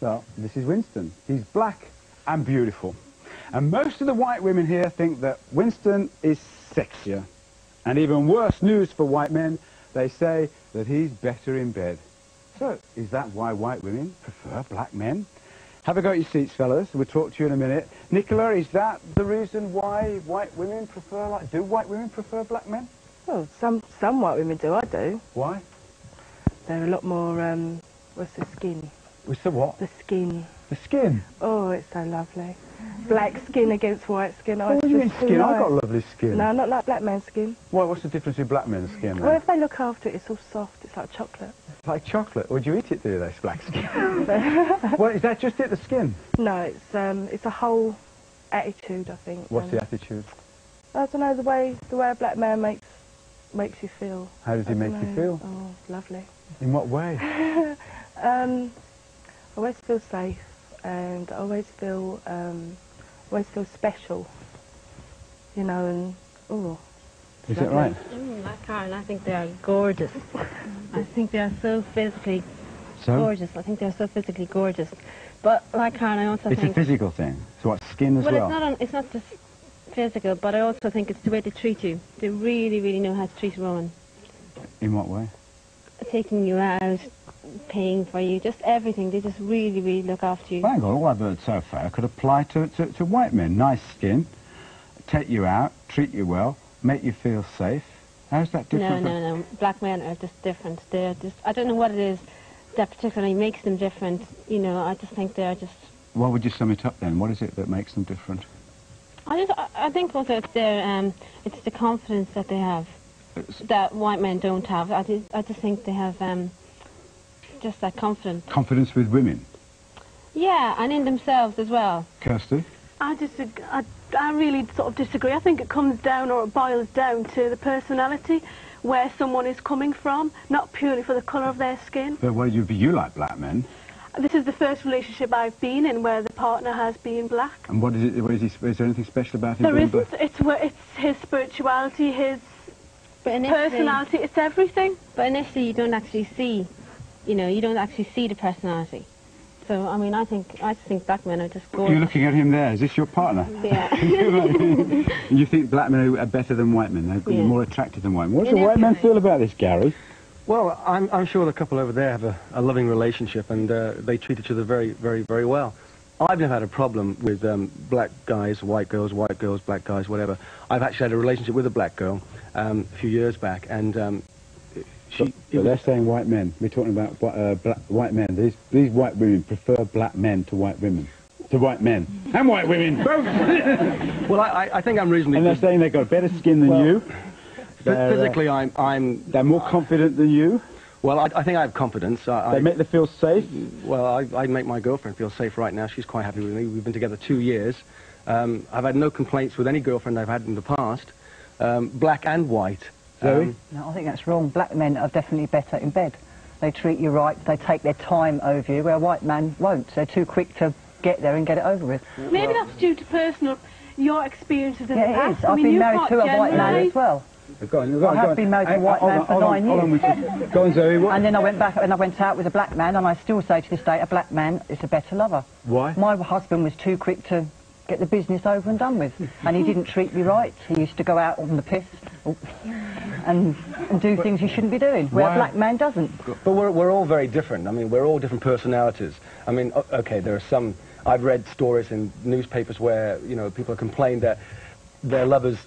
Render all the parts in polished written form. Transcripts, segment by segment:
Well, this is Winston. He's black and beautiful. And most of the white women here think that Winston is sexier. And even worse news for white men, they say that he's better in bed. So, is that why white women prefer black men? Have a go at your seats, fellas. We'll talk to you in a minute. Nicola, is that the reason why white women prefer, do white women prefer black men? Well, some white women do, I do. Why? They're a lot more, what's the skin? What's the what? The skin. The skin? Oh, it's so lovely. Black skin against white skin. Oh, what do you mean skin? I've got lovely skin. No, not like black man's skin. What's the difference with black men's skin, then? Well, if they look after it, it's all soft. It's like chocolate. Like chocolate? Would you eat it, do they, black skin? Well, is that just it, the skin? No, it's a whole attitude, I think. What's the attitude? I don't know, the way a black man makes you feel. How does he make you feel? Oh, lovely. In what way? I always feel safe, and I always feel special. You know, and oh. Is that right? Like Karen, I think they are gorgeous. I think they are so physically gorgeous. I think they're so physically gorgeous. But like Karen, I also think... It's a physical thing. So what, skin as well? Well, it's not just physical, but I also think it's the way they treat you. They really, really know how to treat a woman. In what way? Taking you out, paying for you, just everything. They just really, really look after you. Hang on, all I've heard so far could apply to white men. Nice skin, take you out, treat you well, make you feel safe. How's that different? No. Black men are just different. They're just, I don't know what it is that particularly makes them different. You know, I just think they're just... What would you sum it up then? What is it that makes them different? I think also it's the confidence that they have that white men don't have. I just think they have just that confidence. Confidence with women? Yeah, and in themselves as well. Kirsty? I really sort of disagree. I think it comes down, or it boils down to the personality, where someone is coming from, not purely for the colour of their skin. But well, you like black men. This is the first relationship I've been in where the partner has been black. And what is it? Is there anything special about him? There isn't. It's his spirituality, his personality. It's everything. But initially, you don't actually see, you don't actually see the personality. So, I mean, I just think black men are just gorgeous. You're looking at him there. Is this your partner? Yeah. You think black men are better than white men? They're more attractive than white men. What do white men feel about this, Gary? Well, I'm sure the couple over there have a loving relationship, and they treat each other very, very, very well. I've never had a problem with black guys, white girls, black guys, whatever. I've actually had a relationship with a black girl a few years back, and But they're saying white men. We're talking about white men. These white women prefer black men to white women. To white men. And white women, both! Well, I think I'm reasonably... And they're saying they've got better skin than you. Physically, They're more confident than you. Well, I think I have confidence. They make them feel safe? Well, I make my girlfriend feel safe right now. She's quite happy with me. We've been together 2 years. I've had no complaints with any girlfriend I've had in the past, black and white. Zoe? No, I think that's wrong. Black men are definitely better in bed. They treat you right, they take their time over you, where a white man won't. They're too quick to get there and get it over with. Maybe that's due to your experiences in the Yeah, it past. is. I've been married to a white man as well. Go on. I have been married to a white man for 9 years. Go on, Zoe. What? And then I went back and I went out with a black man, and I still say to this day a black man is a better lover. Why? My husband was too quick to get the business over and done with, and he didn't treat me right. He used to go out on the piss and do things he shouldn't be doing, where a black man doesn't. But we're all very different. I mean, we're all different personalities. I mean, okay, there are some... I've read stories in newspapers where, people complain that their lovers...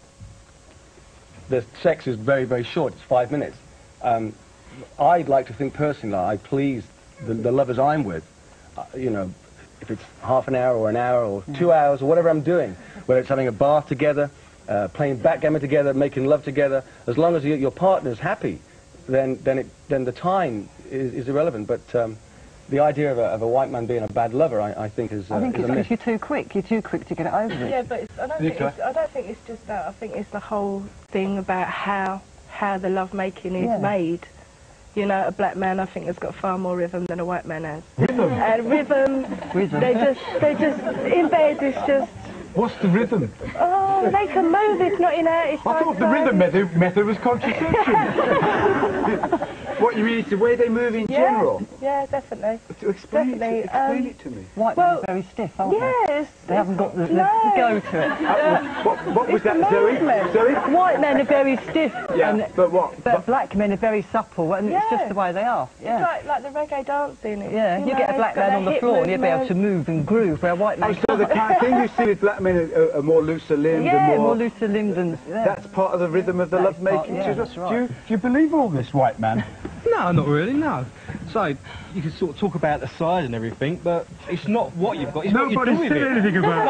their sex is very, very short. It's 5 minutes. I'd like to think personally I please the lovers I'm with, if it's half an hour or an hour or 2 hours or whatever I'm doing, whether it's having a bath together, playing backgammon together, making love together, as long as your partner's happy, then the time is irrelevant. But the idea of a white man being a bad lover, I think is I think is it's a myth. because you're too quick. You're too quick to get it over with. Yeah, but I don't think it's just that. I think it's the whole thing about how the love making is made. A black man, I think, has got far more rhythm than a white man has. Rhythm? And rhythm. They just, in bed, it's just... What's the rhythm? Oh, they can move, it's not in a... I thought the rhythm method was contraception. What you mean? It's the way they move in general. Yeah, definitely. To explain Definitely, explain it to me. White men are very stiff, aren't they? Yes. They haven't got the go to it. What was that, Zoe? Zoe? White men are very stiff. Yeah, and, but what? But black men are very supple, and it's just the way they are. Yeah. It's like the reggae dancing. It's, Yeah, you get a black man on the floor and he'll be able to move and groove, where a white man So the kind of thing you see with black men are more looser limbed yeah, and more looser limbed and... Yeah. That's part of the rhythm of the That is part- love-making. yeah, that's right. Do you believe all this, white man? No, not really, no. So, you can sort of talk about the size and everything, but it's not what you've got, it's what you do with it. anything about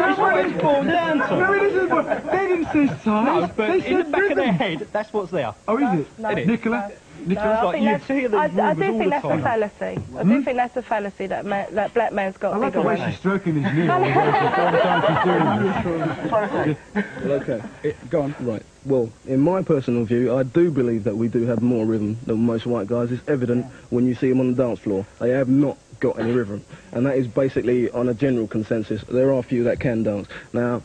It's what it's born down to. No, it isn't. They didn't say size. No, but in the back of their head, that's what's there. Oh, is it? No, It is. Nicola? I like, you see these I rumours do all think the that's a time. fallacy. I do think that's a fallacy that black man's got I like the bigger way ones. she's stroking his knee all the time she's doing this. Okay, go on. Right. Well, in my personal view, I do believe that we do have more rhythm than most white guys. It's evident when you see them on the dance floor. They have not got any rhythm. And that is basically on a general consensus. There are a few that can dance. Now,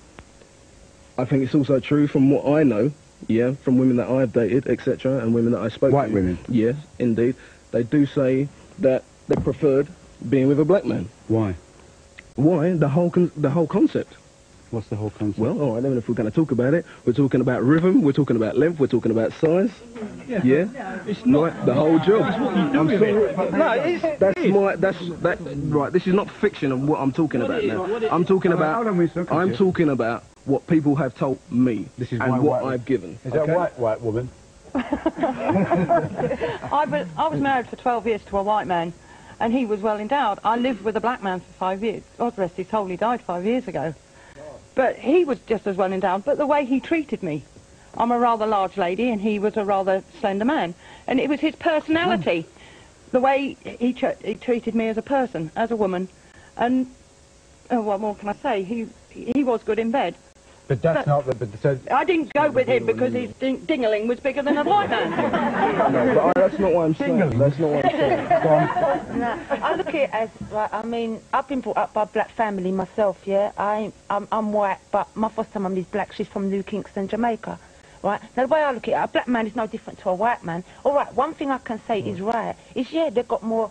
I think it's also true from what I know, yeah, from women that I've dated, etc., and women that I spoke to. White women? Yes, indeed. They do say that they preferred being with a black man. Why? Why? The whole concept. What's the whole concept? Well, all right, then if we're going to talk about it, we're talking about rhythm, we're talking about length, we're talking about size. Yeah? It's not Right, the whole job. It's what you do with it. No, right, this is not fiction of what I'm talking about now. I'm talking about, hold on, Winston, come I'm here. talking about what people have told me This is and why what white- I've given. Is that okay? white woman? I was married for 12 years to a white man, and he was well endowed. I lived with a black man for 5 years. God rest his soul, he died 5 years ago. But he was just as well endowed, but the way he treated me. I'm a rather large lady, and he was a rather slender man. And it was his personality, the way he treated me as a person, as a woman. And, what more can I say? He was good in bed. But that's not the... But so, I didn't go with him because his dingaling was bigger than a white man. No, but that's not what I'm saying. That's not what I'm saying. No, I look at it as, like, I mean, I've been brought up by a black family myself, yeah? I'm white, but my foster mum is black. She's from New Kingston, Jamaica, right? Now, the way I look at it, a black man is no different to a white man. All right, one thing I can say is right, is, yeah, they've got more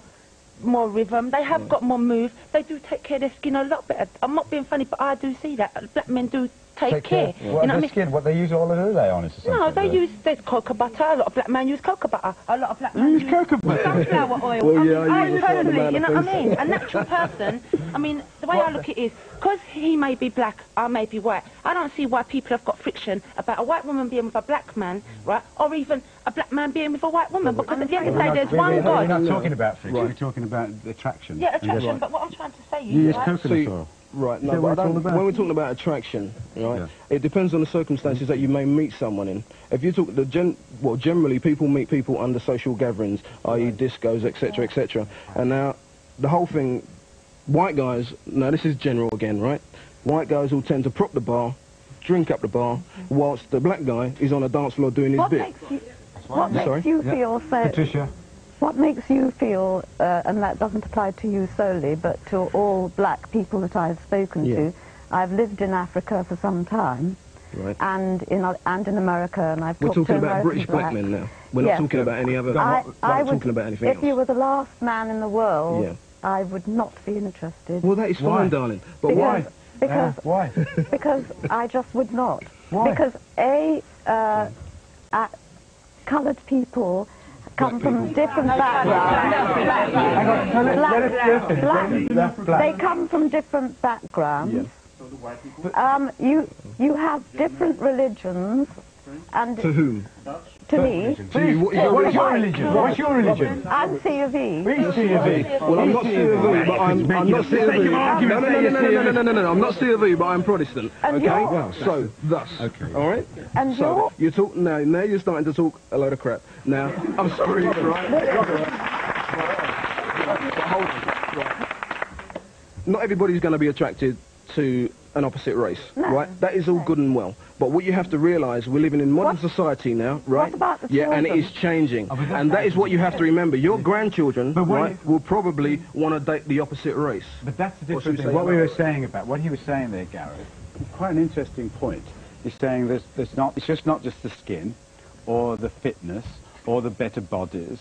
rhythm, they have got more move, they do take care of their skin a lot better. I'm not being funny, but I do see that. Black men do take care. What, You know what I mean? skin, what they use all of lay on, is or something? No, they use, there's cocoa butter, a lot of black men use cocoa butter, a lot of black men use cocoa butter? sunflower oil. Well, I mean, yeah, I use a certain personally, amount you of know what I things. mean? A natural person, I mean, the way I look at it is, because he may be black, I may be white, I don't see why people have got friction about a white woman being with a black man, right, or even a black man being with a white woman, because at the end of the day, there's one We're God. not talking about friction, Right. we're talking about attraction. Yeah, attraction, but what I'm trying to say You is, use right, coconut See, oil. Right, Is no, that but what it's all about? when we're talking about attraction, right, Yeah. it depends on the circumstances that you may meet someone in. If you talk, generally people meet people under social gatherings, i.e. discos, etc., etc. And now, the whole thing, white guys, now this is general again, right? White guys will tend to prop the bar, drink up the bar, whilst the black guy is on a dance floor doing his What bit. makes you, what Sorry? makes you feel so? Patricia? What makes you feel, and that doesn't apply to you solely, but to all black people that I've spoken Yeah. to? I've lived in Africa for some time, Right. and in America, and I've We're talked talking to about American British black men now. We're not Yes. talking about any other. I we're would, talking about anything if else. you were the last man in the world, Yeah. I would not be interested. Well, that is Why? fine, darling. But Because- why? Because Why? because I just would not. Why? Because coloured people come from different backgrounds. They come from different backgrounds. You have different religions, and To whom? to me, To you, what is your What is your religion? religion? What's your religion? I'm C of E. We're C of E. Well, I'm not C of E, but I'm not C of E. No, I'm not C of E, but I'm Protestant. And Okay? you're- So, thus. Okay. All right? And So, you talk now you're starting to talk a load of crap. Now, I'm sorry, right? Not everybody's going to be attracted to an opposite race, right? That is all good and well. But what you have to realise, we're living in modern society now, right? about the yeah, and it children? is changing. And that is what you have to remember. Your grandchildren, But what right, will probably want to date the opposite race. But that's the What should different we thing. say What we about were saying about, what he was saying there, Gareth, quite an interesting point. He's saying there's not, it's just not just the skin or the fitness or the better bodies.